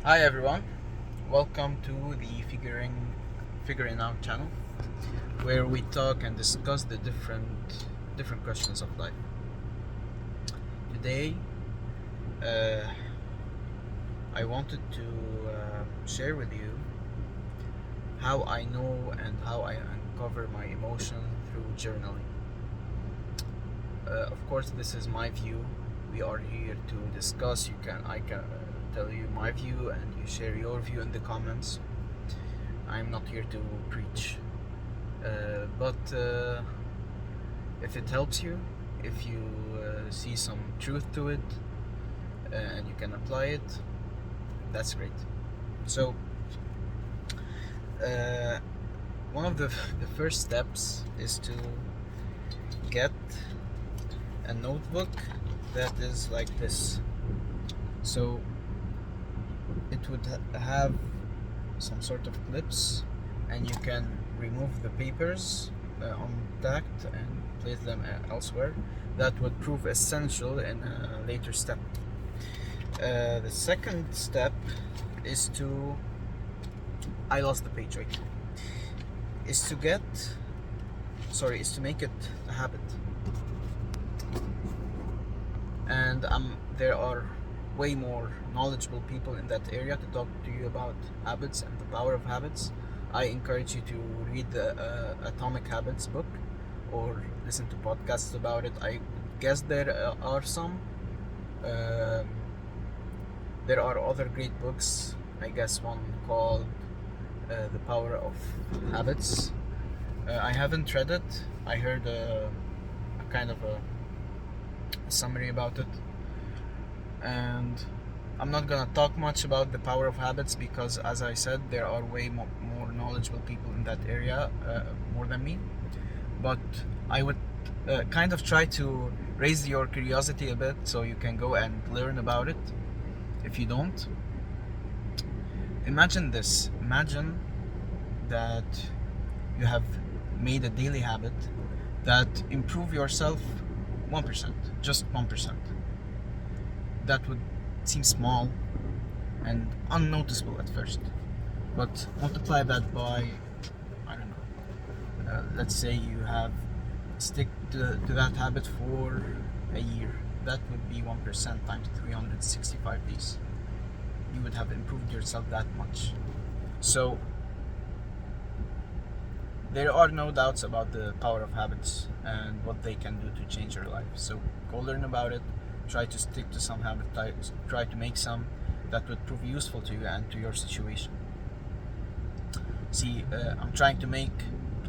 Hi everyone, welcome to the Figuring Out channel, where we talk and discuss the different questions of life. Today, uh, I wanted to share with you how I know and how I uncover my emotion through journaling. Of course, this is my view. We are here to discuss. I can tell you my view, and you share your view in the comments. I'm not here to preach. But if it helps you, if you see some truth to it, and you can apply it, that's great. So, uh, one of the first steps is to get a notebook that is like this. So, it would have some sort of clips, and you can remove the papers on tact and place them elsewhere. That would prove essential in a later step. The second step is to I lost the page right is to get is to make it a habit. And there are way more knowledgeable people in that area to talk to you about habits and the power of habits. I encourage you to read the Atomic Habits book or listen to podcasts about it. I guess there are some. Um there are other great books. I guess one called The Power of Habits. I haven't read it. I heard a kind of a summary about it, and I'm not gonna talk much about the power of habits because, as I said, there are way more knowledgeable people in that area, more than me. But I would kind of try to raise your curiosity a bit so you can go and learn about it. If you don't, imagine this. Imagine that you have made a daily habit that improve yourself 1%, just 1%. That would seem small and unnoticeable at first, but multiply that by, I don't know, let's say you have stick to that habit for a year. That would be 1% times 365 days. You would have improved yourself that much. So there are no doubts about the power of habits and what they can do to change your life. So go learn about it. Try to stick to some habit types. Try to make some that would prove useful to you and to your situation. See, I'm trying to make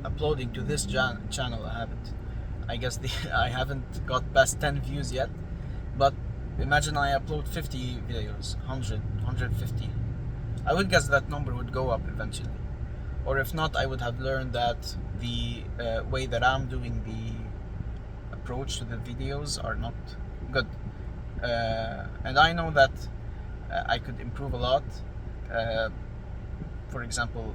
uploading to this channel a habit. I guess I haven't got past 10 views yet, but imagine I upload 50 videos, 100, 150. I would guess that number would go up eventually. Or if not, I would have learned that the way that I'm doing the approach to the videos are not good. And I know that I could improve a lot. For example,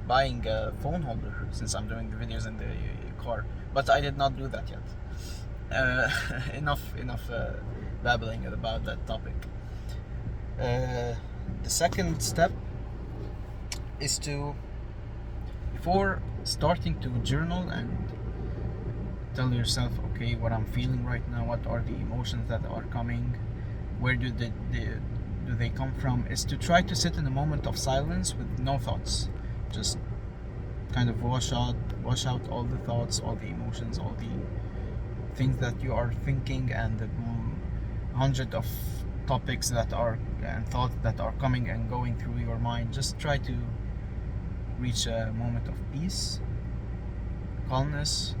buying a phone holder, since I'm doing the videos in the car. But I did not do that yet. Enough babbling about that topic. The second step is to, before starting to journal and tell yourself, okay, what I'm feeling right now, what are the emotions that are coming, where do they come from, is to try to sit in a moment of silence with no thoughts. Just kind of wash out all the thoughts, all the emotions, all the things that you are thinking, and the hundred of topics that are and thoughts that are coming and going through your mind. Just try to reach a moment of peace, calmness.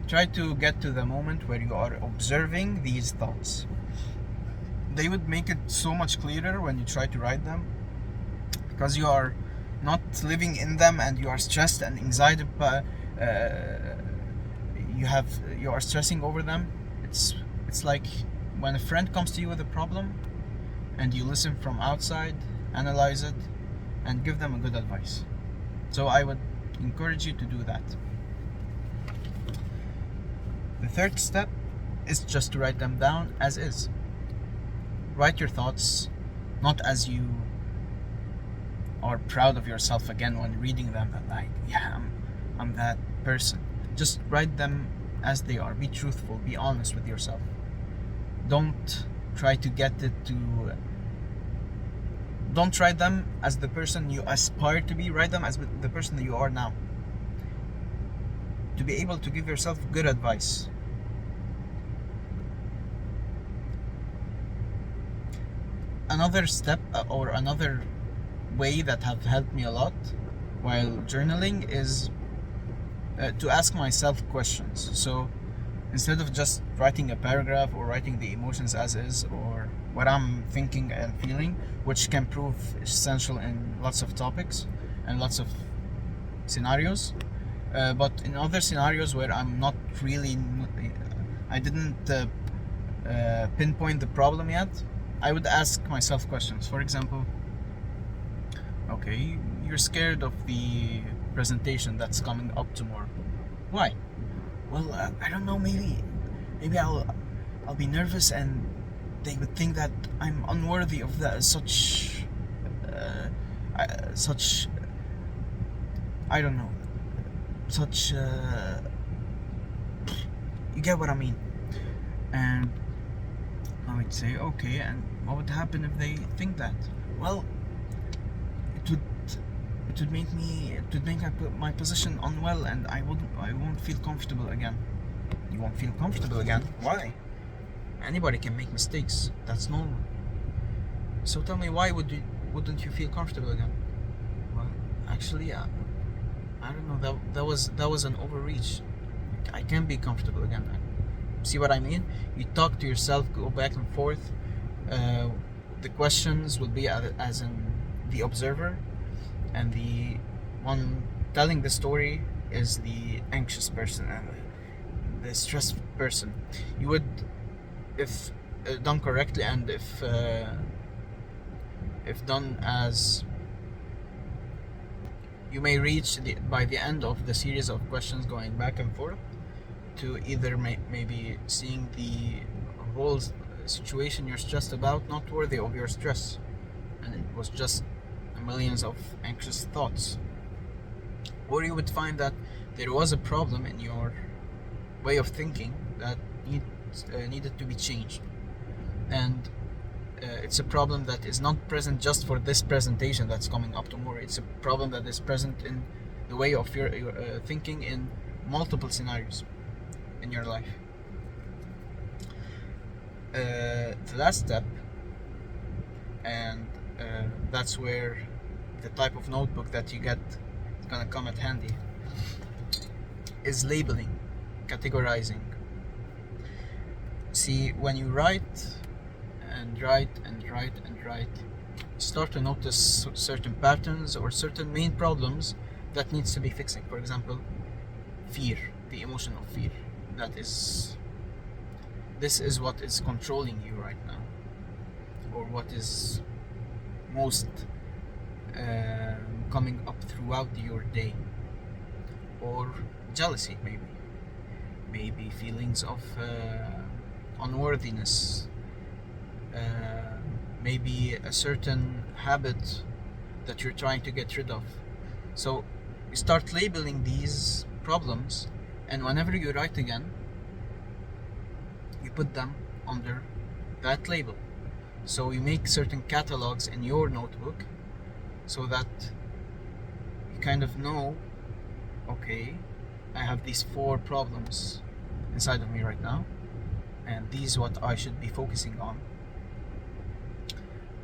Try to get to the moment where you are observing these thoughts. They would make it so much clearer when you try to write them, because you are not living in them and you are stressed and anxiety, you are stressing over them. It's like when a friend comes to you with a problem and you listen from outside, analyze it, and give them a good advice. So I would encourage you to do that. The third step is just to write them down as is. Write your thoughts not as you are proud of yourself again when reading them, that like, yeah, I'm that person. Just write them as they are. Be truthful, be honest with yourself. Don't try to get it to don't write them as the person you aspire to be. Write them as the person that you are now, to be able to give yourself good advice. Another step or another way that have helped me a lot while journaling is to ask myself questions. So instead of just writing a paragraph or writing the emotions as is, or what I'm thinking and feeling, which can prove essential in lots of topics and lots of scenarios, but in other scenarios where I'm not really, I didn't pinpoint the problem yet, I would ask myself questions. For example, okay, you're scared of the presentation that's coming up tomorrow. Why? Well, I don't know. Maybe I'll be nervous, and they would think that I'm unworthy of that. Such I don't know. Such you get what I mean. And I would say, okay, and what would happen if they think that? Well, it would make my position unwell, and I won't feel comfortable again. You won't feel comfortable again? Why? Anybody can make mistakes. That's normal. So tell me, why wouldn't you feel comfortable again? Well, actually, I don't know. That was an overreach. I can't be comfortable again. See what I mean? You talk to yourself, go back and forth. The questions will be as in the observer, and the one telling the story is the anxious person and the stressed person. You would, if done correctly, and if done as, you may reach by the end of the series of questions going back and forth to either maybe seeing the whole situation you're stressed about not worthy of your stress, and it was just millions of anxious thoughts, or you would find that there was a problem in your way of thinking that needed to be changed, and it's a problem that is not present just for this presentation that's coming up tomorrow. It's a problem that is present in the way of your thinking in multiple scenarios in your life. The last step, and that's where the type of notebook that you get is gonna come at handy, is labeling, categorizing. See, when you write and write and write and write, you start to notice certain patterns or certain main problems that needs to be fixing. For example, fear, the emotion of fear. This is what is controlling you right now, or what is most coming up throughout your day. Or jealousy, maybe feelings of unworthiness, maybe a certain habit that you're trying to get rid of. So you start labeling these problems, and whenever you write again, you put them under that label. So you make certain catalogs in your notebook so that you kind of know, okay, I have these 4 problems inside of me right now, and these what I should be focusing on.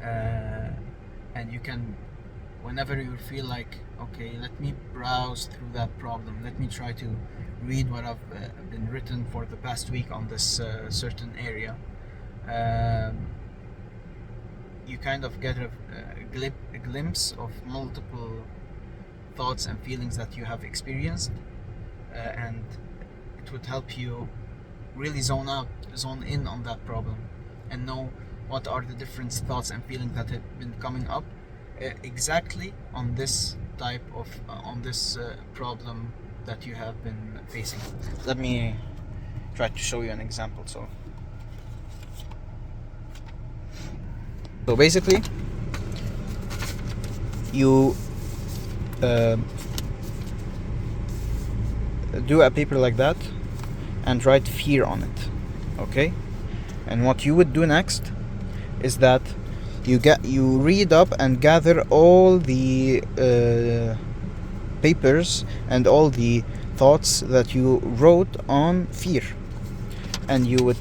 And you can, whenever you feel like, okay, let me browse through that problem, let me try to read what I've been written for the past week on this certain area, you kind of get a glimpse of multiple thoughts and feelings that you have experienced, and it would help you really zone in on that problem, and know what are the different thoughts and feelings that have been coming up exactly on this type of problem that you have been facing. Let me try to show you an example. So basically, you do a paper like that and write fear on it, okay? And what you would do next is that you read up and gather all the papers and all the thoughts that you wrote on fear, and you would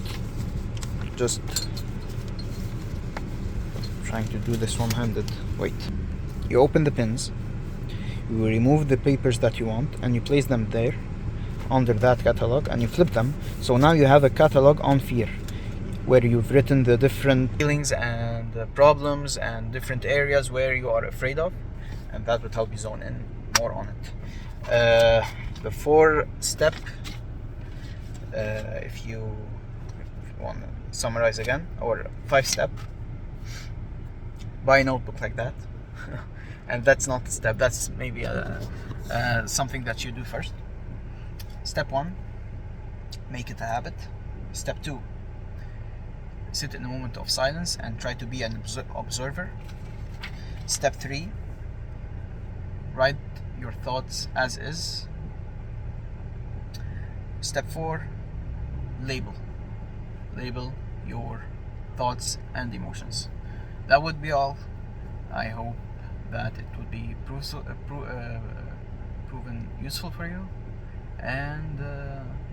just trying to do this one-handed. Wait. You open the pins, you remove the papers that you want, and you place them there under that catalog, and you flip them. So now you have a catalog on fear, where you've written the different feelings and problems and different areas where you are afraid of, and that would help you zone in more on it. The 4-step, if you want to summarize again, or 5-step, buy a notebook like that. And that's not a step, that's maybe something that you do first. Step 1, make it a habit. Step 2, sit in a moment of silence and try to be an observer. Step 3, write your thoughts as is. Step 4, label your thoughts and emotions. That would be all. I hope that it would be proven useful for you, and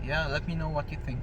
yeah, let me know what you think.